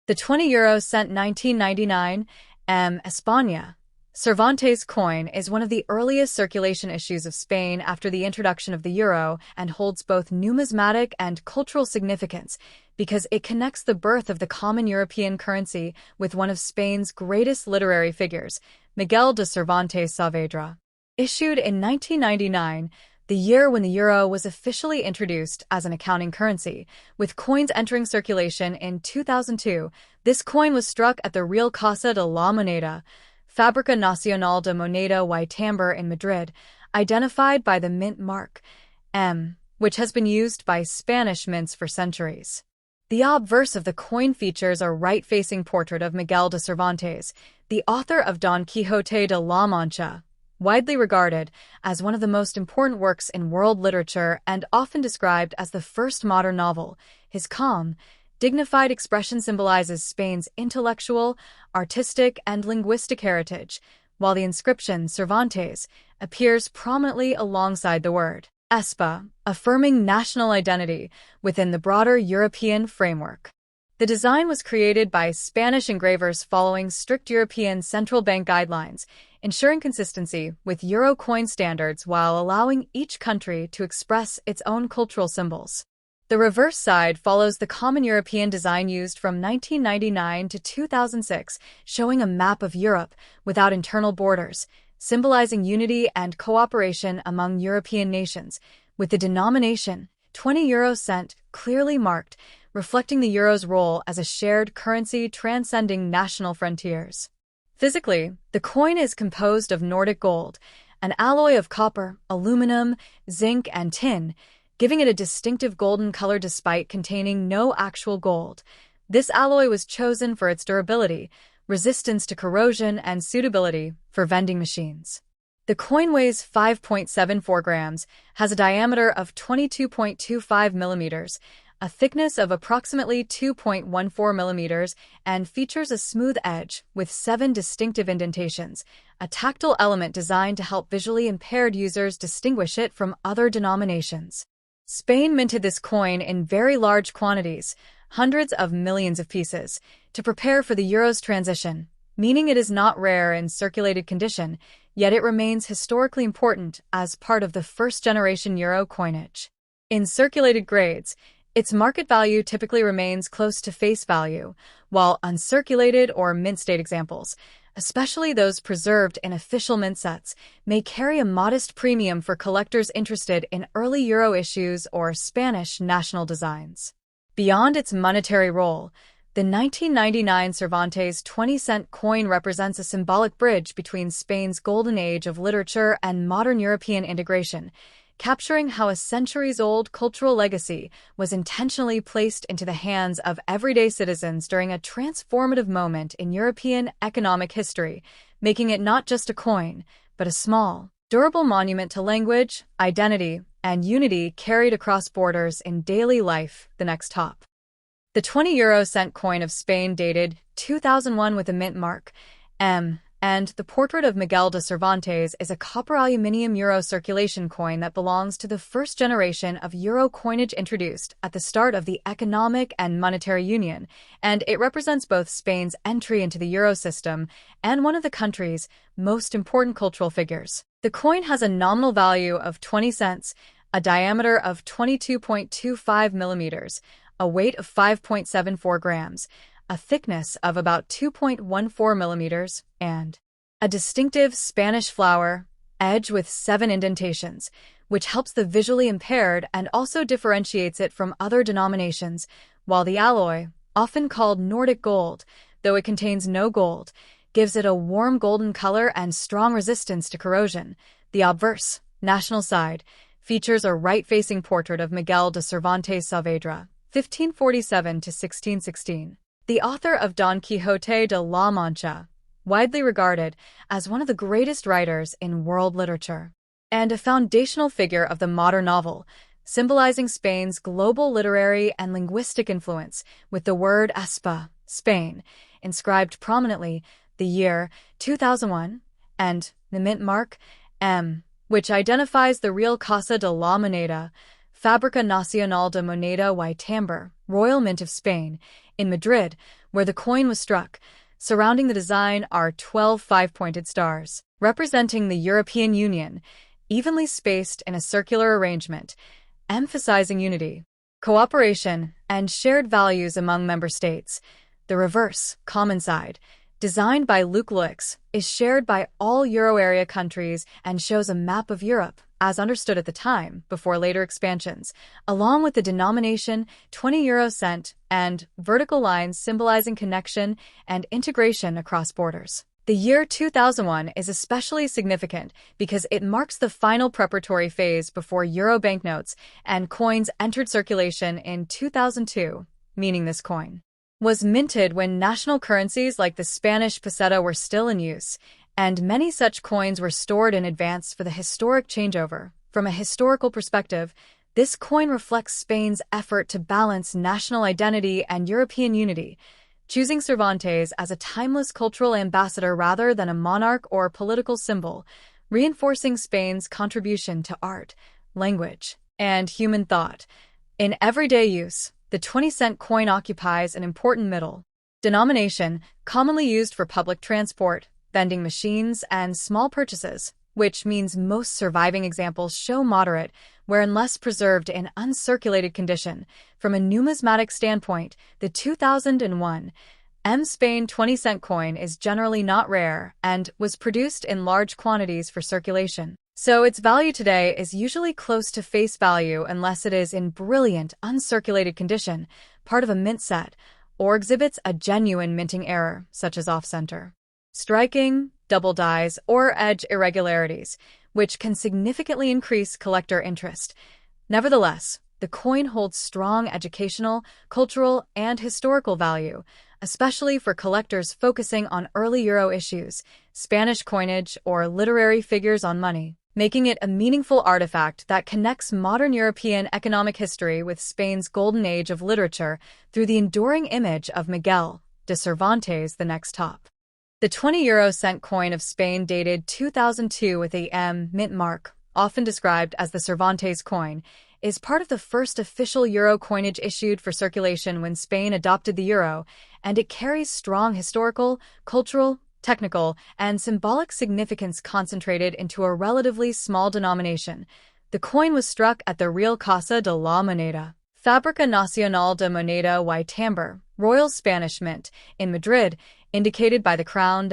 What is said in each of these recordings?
The 20 cent 1999 España Cervantes coin is one of the earliest circulation issues of Spain after the introduction of the euro and holds both numismatic and cultural significance because it connects the birth of the common European currency with one of Spain's greatest literary figures, Miguel de Cervantes Saavedra. Issued in 1999, the year when the euro was officially introduced as an accounting currency, with coins entering circulation in 2002, this coin was struck at the Real Casa de la Moneda, Fábrica Nacional de Moneda y Timbre in Madrid, identified by the mint mark M, which has been used by Spanish mints for centuries. The obverse of the coin features a right-facing portrait of Miguel de Cervantes, the author of Don Quixote de la Mancha, widely regarded as one of the most important works in world literature and often described as the first modern novel. His calm, dignified expression symbolizes Spain's intellectual, artistic, and linguistic heritage, while the inscription Cervantes appears prominently alongside the word Espa, affirming national identity within the broader European framework. The design was created by Spanish engravers following strict European central bank guidelines, ensuring consistency with euro coin standards while allowing each country to express its own cultural symbols. The reverse side follows the common European design used from 1999 to 2006, showing a map of Europe without internal borders, symbolizing unity and cooperation among European nations, with the denomination 20 clearly marked, reflecting the euro's role as a shared currency transcending national frontiers. Physically, the coin is composed of Nordic gold, an alloy of copper, aluminum, zinc, and tin, giving it a distinctive golden color despite containing no actual gold. This alloy was chosen for its durability, resistance to corrosion, and suitability for vending machines. The coin weighs 5.74 grams, has a diameter of 22.25 millimeters, a thickness of approximately 2.14 millimeters, and features a smooth edge with 7 distinctive indentations, a tactile element designed to help visually impaired users distinguish it from other denominations. Spain minted this coin in very large quantities, hundreds of millions of pieces, to prepare for the euro's transition, meaning it is not rare in circulated condition, yet it remains historically important as part of the first-generation euro coinage. In circulated grades, its market value typically remains close to face value, while uncirculated or mint-state examples, especially those preserved in official mint sets, may carry a modest premium for collectors interested in early euro issues or Spanish national designs. Beyond its monetary role, the 1999 Cervantes 20-cent coin represents a symbolic bridge between Spain's golden age of literature and modern European integration, capturing how a centuries-old cultural legacy was intentionally placed into the hands of everyday citizens during a transformative moment in European economic history, making it not just a coin, but a small, durable monument to language, identity, and unity carried across borders in daily life. The next top. The 20 cent coin of Spain dated 2001 with a mint mark M, and the portrait of Miguel de Cervantes is a copper aluminium euro circulation coin that belongs to the first generation of euro coinage introduced at the start of the Economic and Monetary Union, and it represents both Spain's entry into the euro system and one of the country's most important cultural figures. The coin has a nominal value of 20 cents, a diameter of 22.25 millimeters, a weight of 5.74 grams, a thickness of about 2.14 millimeters, and a distinctive Spanish flower edge with 7 indentations, which helps the visually impaired and also differentiates it from other denominations, while the alloy, often called Nordic gold, though it contains no gold, gives it a warm golden color and strong resistance to corrosion. The obverse, national side, features a right-facing portrait of Miguel de Cervantes Saavedra, 1547 to 1616. The author of Don Quixote de la Mancha, widely regarded as one of the greatest writers in world literature, and a foundational figure of the modern novel, symbolizing Spain's global literary and linguistic influence, with the word Espa, Spain, inscribed prominently, the year 2001, and the mint mark M, which identifies the Real Casa de la Moneda, Fábrica Nacional de Moneda y Timbre, Royal Mint of Spain, in Madrid, where the coin was struck. Surrounding the design are 12 five-pointed stars, representing the European Union, evenly spaced in a circular arrangement, emphasizing unity, cooperation, and shared values among member states. The reverse, common side, designed by Luc Lux, is shared by all euro area countries and shows a map of Europe, as understood at the time, before later expansions, along with the denomination 20 euro cent and vertical lines symbolizing connection and integration across borders. The year 2001 is especially significant because it marks the final preparatory phase before euro banknotes and coins entered circulation in 2002, meaning this coin was minted when national currencies like the Spanish peseta were still in use, and many such coins were stored in advance for the historic changeover. From a historical perspective, this coin reflects Spain's effort to balance national identity and European unity, choosing Cervantes as a timeless cultural ambassador rather than a monarch or political symbol, reinforcing Spain's contribution to art, language, and human thought. In everyday use, the 20-cent coin occupies an important middle denomination, commonly used for public transport, vending machines, and small purchases, which means most surviving examples show moderate, where unless preserved in uncirculated condition. From a numismatic standpoint, the 2001 Spain 20-cent coin is generally not rare and was produced in large quantities for circulation. So its value today is usually close to face value unless it is in brilliant, uncirculated condition, part of a mint set, or exhibits a genuine minting error, such as off-center striking, double dies, or edge irregularities, which can significantly increase collector interest. Nevertheless, the coin holds strong educational, cultural, and historical value, especially for collectors focusing on early Euro issues, Spanish coinage, or literary figures on money, making it a meaningful artifact that connects modern European economic history with Spain's golden age of literature through the enduring image of Miguel de Cervantes, the next top. The 20 euro cent coin of Spain dated 2002 with a mint mark, often described as the Cervantes coin, is part of the first official euro coinage issued for circulation when Spain adopted the euro, and it carries strong historical, cultural, technical, and symbolic significance concentrated into a relatively small denomination. The coin was struck at the Real Casa de la Moneda, Fábrica Nacional de Moneda y Timbre, Royal Spanish Mint, in Madrid, indicated by the crowned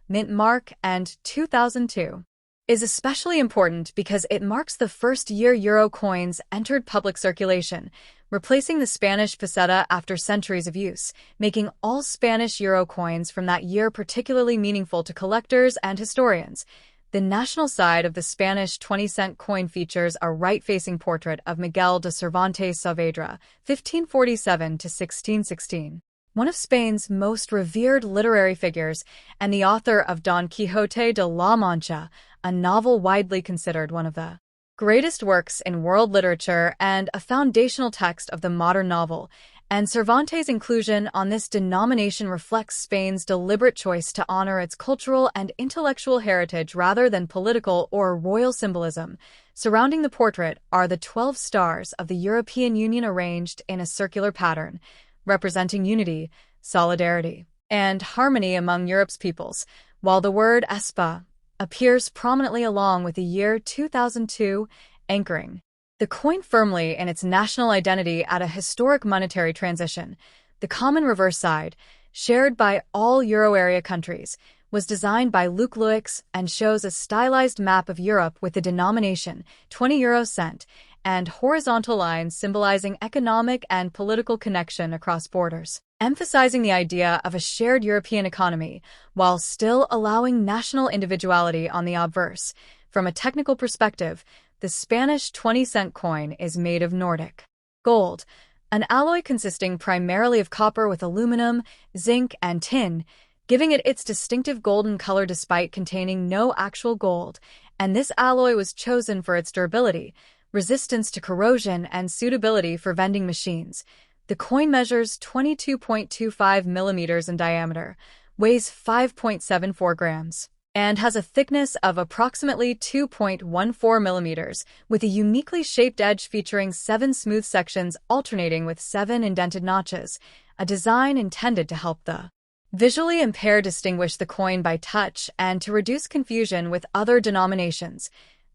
mint mark, and 2002 is especially important because it marks the first year euro coins entered public circulation, replacing the Spanish peseta after centuries of use, making all Spanish euro coins from that year particularly meaningful to collectors and historians. The national side of the Spanish 20-cent coin features a right-facing portrait of Miguel de Cervantes Saavedra, 1547 to 1616. One of Spain's most revered literary figures and the author of Don Quixote de la Mancha, a novel widely considered one of the greatest works in world literature and a foundational text of the modern novel, and Cervantes' inclusion on this denomination reflects Spain's deliberate choice to honor its cultural and intellectual heritage rather than political or royal symbolism. Surrounding the portrait are the 12 stars of the European Union arranged in a circular pattern, representing unity, solidarity, and harmony among Europe's peoples, while the word Espa appears prominently along with the year 2002, anchoring the coin firmly in its national identity at a historic monetary transition. The common reverse side, shared by all euro area countries, was designed by Luc Lux and shows a stylized map of Europe with the denomination 20 euro cent and horizontal lines symbolizing economic and political connection across borders, emphasizing the idea of a shared European economy while still allowing national individuality on the obverse. From a technical perspective, the Spanish 20-cent coin is made of Nordic gold, an alloy consisting primarily of copper with aluminum, zinc, and tin, giving it its distinctive golden color despite containing no actual gold, and this alloy was chosen for its durability, resistance to corrosion, and suitability for vending machines. The coin measures 22.25 millimeters in diameter, weighs 5.74 grams, and has a thickness of approximately 2.14 millimeters, with a uniquely shaped edge featuring 7 smooth sections alternating with 7 indented notches, a design intended to help the visually impaired distinguish the coin by touch and to reduce confusion with other denominations.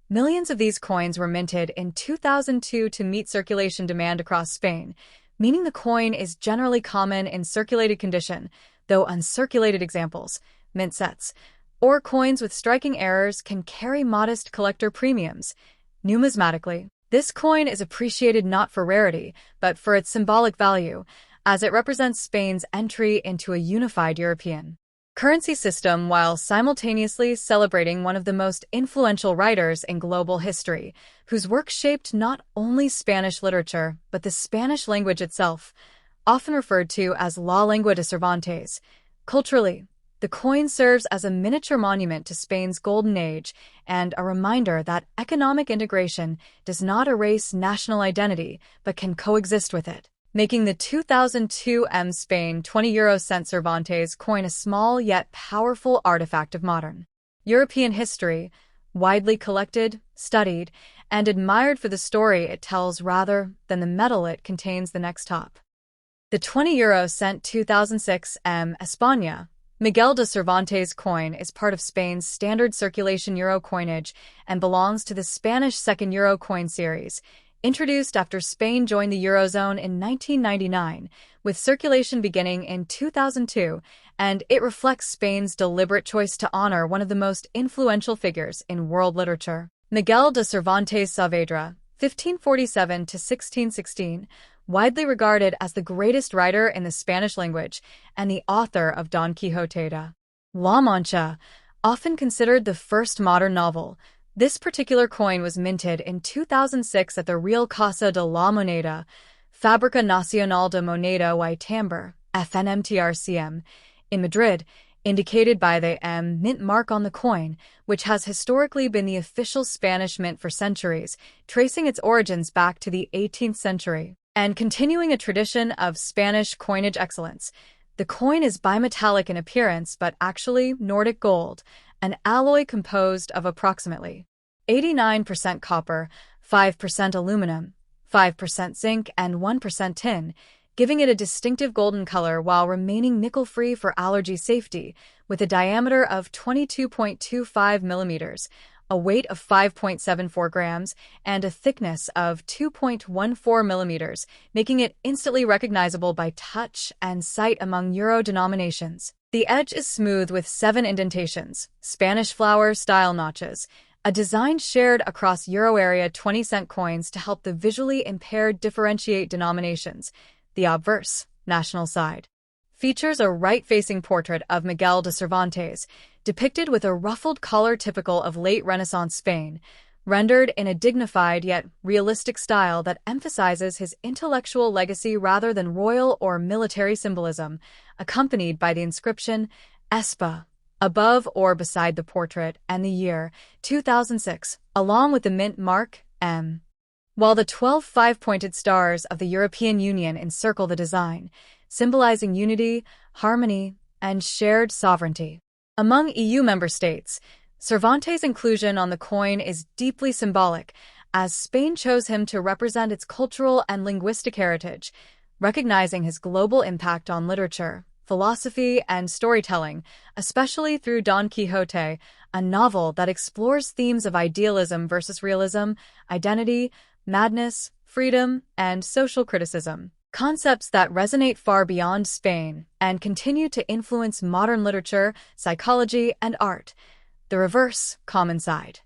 Millions of these coins were minted in 2002 to meet circulation demand across Spain, meaning the coin is generally common in circulated condition, though uncirculated examples, mint sets, or coins with striking errors can carry modest collector premiums. Numismatically, this coin is appreciated not for rarity, but for its symbolic value, as it represents Spain's entry into a unified European currency system while simultaneously celebrating one of the most influential writers in global history, whose work shaped not only Spanish literature, but the Spanish language itself, often referred to as La Lengua de Cervantes. Culturally, the coin serves as a miniature monument to Spain's golden age and a reminder that economic integration does not erase national identity but can coexist with it, making the 2002 Spain 20 cent Cervantes coin a small yet powerful artifact of modern European history, widely collected, studied, and admired for the story it tells rather than the metal it contains. The next top. The 20 cent 2006 España Miguel de Cervantes coin is part of Spain's standard circulation euro coinage and belongs to the Spanish second euro coin series, introduced after Spain joined the Eurozone in 1999, with circulation beginning in 2002, and it reflects Spain's deliberate choice to honor one of the most influential figures in world literature. Miguel de Cervantes Saavedra, 1547 to 1616, widely regarded as the greatest writer in the Spanish language and the author of Don Quixote de La Mancha, often considered the first modern novel. This particular coin was minted in 2006 at the Real Casa de la Moneda, Fábrica Nacional de Moneda y Timbre, FNMTRCM, in Madrid, indicated by the mint mark on the coin, which has historically been the official Spanish mint for centuries, tracing its origins back to the 18th century. And continuing a tradition of Spanish coinage excellence, the coin is bimetallic in appearance but actually Nordic gold, an alloy composed of approximately 89% copper, 5% aluminum, 5% zinc, and 1% tin, giving it a distinctive golden color while remaining nickel-free for allergy safety, with a diameter of 22.25 millimeters, a weight of 5.74 grams, and a thickness of 2.14 millimeters, making it instantly recognizable by touch and sight among euro denominations. The edge is smooth with 7 indentations, Spanish flower-style notches, a design shared across euro area 20-cent coins to help the visually impaired differentiate denominations. The obverse, national side, features a right-facing portrait of Miguel de Cervantes, depicted with a ruffled collar typical of late Renaissance Spain, rendered in a dignified yet realistic style that emphasizes his intellectual legacy rather than royal or military symbolism, accompanied by the inscription Espa above or beside the portrait and the year 2006, along with the mint mark M. While the 12 five-pointed stars of the European Union encircle the design, symbolizing unity, harmony, and shared sovereignty. Among EU member states, Cervantes' inclusion on the coin is deeply symbolic, as Spain chose him to represent its cultural and linguistic heritage, recognizing his global impact on literature, philosophy, and storytelling, especially through Don Quixote, a novel that explores themes of idealism versus realism, identity, madness, freedom, and social criticism. Concepts that resonate far beyond Spain and continue to influence modern literature, psychology, and art. The reverse, common side,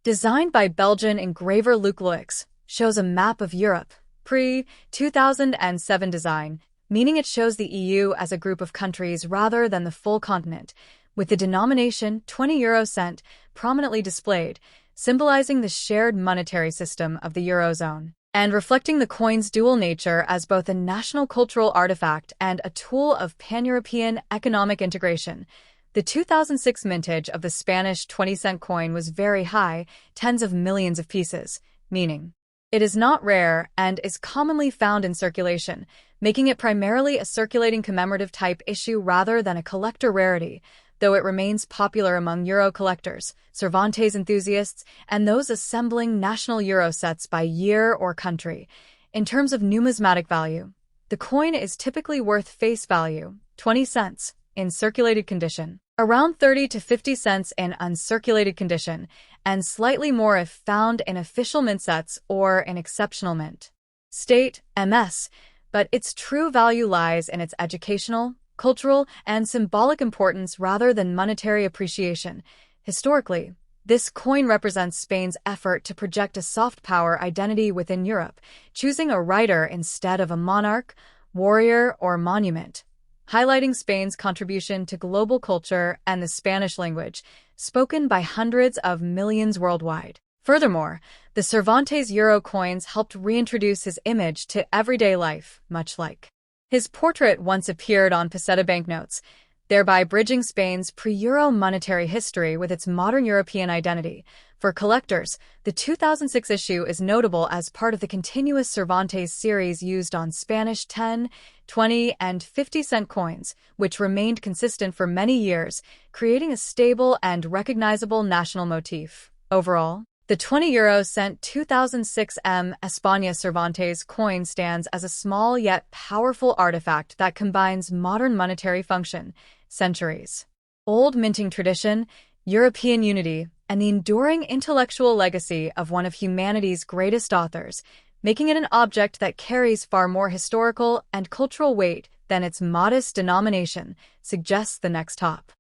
designed by Belgian engraver Luc Loix, shows a map of Europe, pre-2007 design, meaning it shows the EU as a group of countries rather than the full continent, with the denomination 20 cent prominently displayed, symbolizing the shared monetary system of the Eurozone, and reflecting the coin's dual nature as both a national cultural artifact and a tool of pan-European economic integration. The 2006 mintage of the Spanish 20-cent coin was very high, tens of millions of pieces, meaning it is not rare and is commonly found in circulation, making it primarily a circulating commemorative type issue rather than a collector rarity. though it remains popular among euro collectors, Cervantes enthusiasts, and those assembling national euro sets by year or country. In terms of numismatic value, the coin is typically worth face value, 20 cents, in circulated condition, around 30 to 50 cents in uncirculated condition, and slightly more if found in official mint sets or in exceptional mint state, MS, but its true value lies in its educational, cultural, and symbolic importance rather than monetary appreciation. Historically, this coin represents Spain's effort to project a soft power identity within Europe, choosing a writer instead of a monarch, warrior, or monument, highlighting Spain's contribution to global culture and the Spanish language, spoken by hundreds of millions worldwide. Furthermore, the Cervantes euro coins helped reintroduce his image to everyday life, much like his portrait once appeared on peseta banknotes, thereby bridging Spain's pre-euro monetary history with its modern European identity. For collectors, the 2006 issue is notable as part of the continuous Cervantes series used on Spanish 10, 20, and 50-cent coins, which remained consistent for many years, creating a stable and recognizable national motif. Overall, the 20 cent 2006 España Cervantes coin stands as a small yet powerful artifact that combines modern monetary function, centuries old minting tradition, European unity, and the enduring intellectual legacy of one of humanity's greatest authors, making it an object that carries far more historical and cultural weight than its modest denomination suggests. The next top.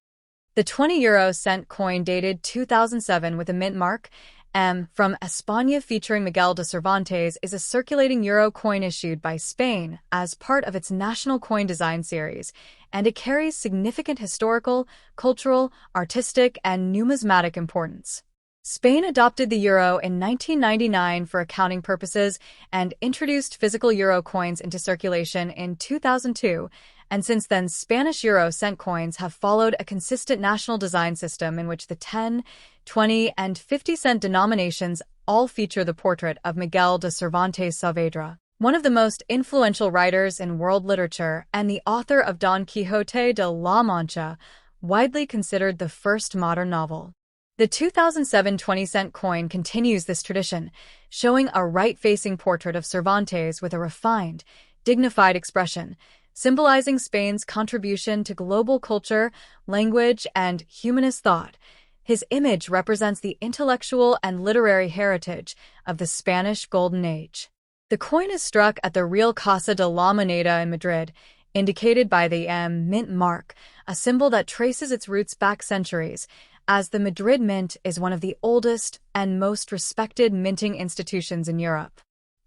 The 20 cent coin dated 2007 with a mint mark M from España featuring Miguel de Cervantes is a circulating euro coin issued by Spain as part of its national coin design series, and it carries significant historical, cultural, artistic, and numismatic importance. Spain adopted the euro in 1999 for accounting purposes and introduced physical euro coins into circulation in 2002, and since then Spanish euro cent coins have followed a consistent national design system in which the 10, 20, and 50-cent denominations all feature the portrait of Miguel de Cervantes Saavedra, one of the most influential writers in world literature and the author of Don Quixote de la Mancha, widely considered the first modern novel. The 2007 20-cent coin continues this tradition, showing a right-facing portrait of Cervantes with a refined, dignified expression, symbolizing Spain's contribution to global culture, language, and humanist thought. His image represents the intellectual and literary heritage of the Spanish Golden Age. The coin is struck at the Real Casa de la Moneda in Madrid, indicated by the M mint mark, a symbol that traces its roots back centuries, as the Madrid Mint is one of the oldest and most respected minting institutions in Europe.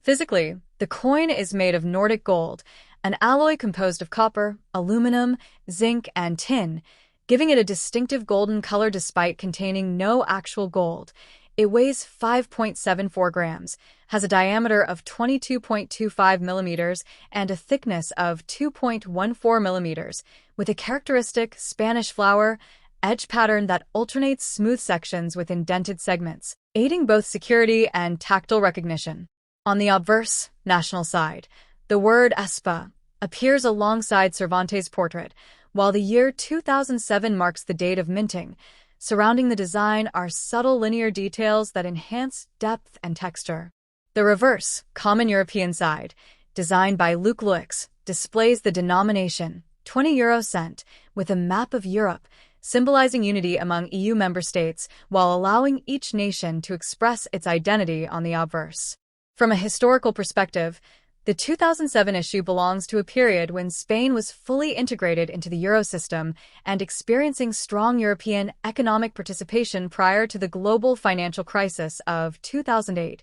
Physically, the coin is made of Nordic gold, an alloy composed of copper, aluminum, zinc, and tin, giving it a distinctive golden color despite containing no actual gold. It weighs 5.74 grams, has a diameter of 22.25 millimeters, and a thickness of 2.14 millimeters, with a characteristic Spanish flower edge pattern that alternates smooth sections with indented segments, aiding both security and tactile recognition. On the obverse, national side, the word Espa appears alongside Cervantes' portrait, while the year 2007 marks the date of minting. Surrounding the design are subtle linear details that enhance depth and texture. The reverse, common European side, designed by Luc Luix, displays the denomination, 20 cent, with a map of Europe, symbolizing unity among EU member states while allowing each nation to express its identity on the obverse. From a historical perspective, the 2007 issue belongs to a period when Spain was fully integrated into the euro system and experiencing strong European economic participation prior to the global financial crisis of 2008,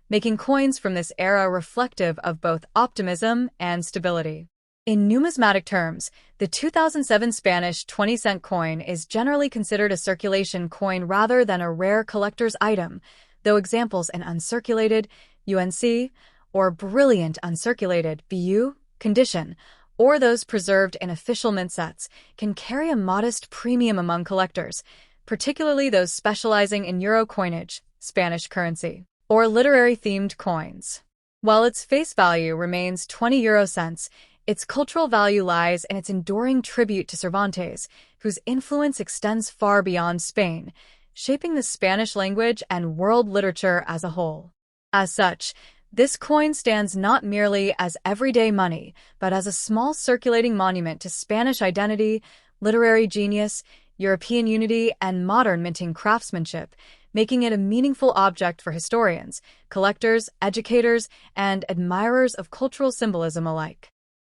making coins from this era reflective of both optimism and stability. In numismatic terms, the 2007 Spanish 20-cent coin is generally considered a circulation coin rather than a rare collector's item, though examples in uncirculated UNC or brilliant uncirculated BU condition, or those preserved in official mint sets, can carry a modest premium among collectors, particularly those specializing in euro coinage, Spanish currency, or literary-themed coins. While its face value remains 20 cents, Its cultural value lies in its enduring tribute to Cervantes, whose influence extends far beyond Spain, shaping the Spanish language and world literature as a whole. As such, this coin stands not merely as everyday money, but as a small circulating monument to Spanish identity, literary genius, European unity, and modern minting craftsmanship, making it a meaningful object for historians, collectors, educators, and admirers of cultural symbolism alike.